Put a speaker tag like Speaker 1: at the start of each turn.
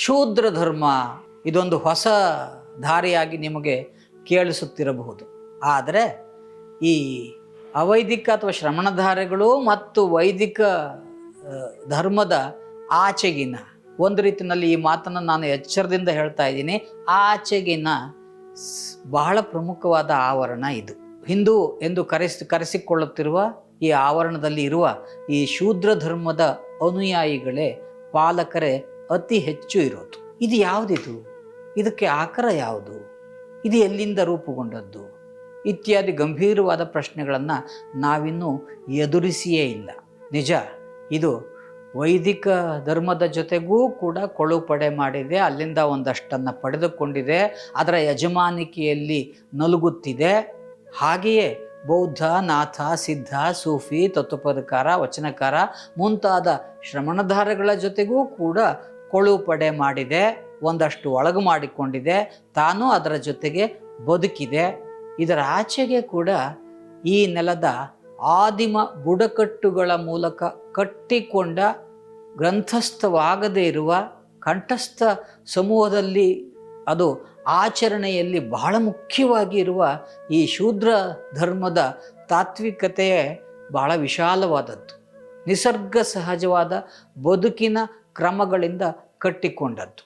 Speaker 1: ಶೂದ್ರ ಧರ್ಮ ಇದೊಂದು ಹೊಸ ದಾರಿಯಾಗಿ ನಿಮಗೆ ಕೇಳಿಸುತ್ತಿರಬಹುದು. ಆದರೆ ಈ ಅವೈದಿಕ ಅಥವಾ ಶ್ರಮಣಧಾರೆಗಳು ಮತ್ತು ವೈದಿಕ ಧರ್ಮದ ಆಚೆಗಿನ ಒಂದು ರೀತಿಯಲ್ಲಿ ಈ ಮಾತನ್ನು ನಾನು ಎಚ್ಚರದಿಂದ ಹೇಳ್ತಾ ಇದ್ದೀನಿ, ಆಚೆಗಿನ ಬಹಳ ಪ್ರಮುಖವಾದ ಆವರಣ ಇದು. ಹಿಂದೂ ಎಂದು ಕರೆಸಿಕೊಳ್ಳುತ್ತಿರುವ ಈ ಆವರಣದಲ್ಲಿ ಇರುವ ಈ ಶೂದ್ರ ಧರ್ಮದ ಅನುಯಾಯಿಗಳೇ ಪಾಲಕರೇ ಅತಿ ಹೆಚ್ಚು ಇರೋದು. ಇದು ಯಾವುದಿದು? ಇದಕ್ಕೆ ಆಕರ ಯಾವುದು? ಇದು ಎಲ್ಲಿಂದ ರೂಪುಗೊಂಡದ್ದು? ಇತ್ಯಾದಿ ಗಂಭೀರವಾದ ಪ್ರಶ್ನೆಗಳನ್ನು ನಾವಿನ್ನೂ ಎದುರಿಸಿಯೇ ಇಲ್ಲ. ನಿಜ, ಇದು ವೈದಿಕ ಧರ್ಮದ ಜೊತೆಗೂ ಕೂಡ ಕೊಳ್ಳುಪಡೆ ಮಾಡಿದೆ, ಅಲ್ಲಿಂದ ಒಂದಷ್ಟನ್ನು ಪಡೆದುಕೊಂಡಿದೆ, ಅದರ ಯಜಮಾನಿಕೆಯಲ್ಲಿ ನಲುಗುತ್ತಿದೆ. ಹಾಗೆಯೇ ಬೌದ್ಧ, ನಾಥ, ಸಿದ್ಧ, ಸೂಫಿ, ತತ್ವಪದಕಾರ, ವಚನಕಾರ ಮುಂತಾದ ಶ್ರಮಣಧಾರೆಗಳ ಜೊತೆಗೂ ಕೂಡ ಕೊಳ್ಳುಪಡೆ ಮಾಡಿದೆ, ಒಂದಷ್ಟು ಒಳಗು ಮಾಡಿಕೊಂಡಿದೆ, ತಾನೂ ಅದರ ಜೊತೆಗೆ ಬದುಕಿದೆ. ಇದರ ಆಚೆಗೆ ಕೂಡ ಈ ನೆಲದ ಆದಿಮ ಬುಡಕಟ್ಟುಗಳ ಮೂಲಕ ಕಟ್ಟಿಕೊಂಡ ಗ್ರಂಥಸ್ಥವಾಗದೇ ಇರುವ ಕಂಠಸ್ಥ ಸಮೂಹದಲ್ಲಿ ಅದು ಆಚರಣೆಯಲ್ಲಿ ಬಹಳ ಮುಖ್ಯವಾಗಿ ಇರುವ ಈ ಶೂದ್ರ ಧರ್ಮದ ತಾತ್ವಿಕತೆಯೇ ಬಹಳ ವಿಶಾಲವಾದದ್ದು, ನಿಸರ್ಗ ಸಹಜವಾದ ಬದುಕಿನ ಕ್ರಮಗಳಿಂದ ಕಟ್ಟಿಕೊಂಡದ್ದು.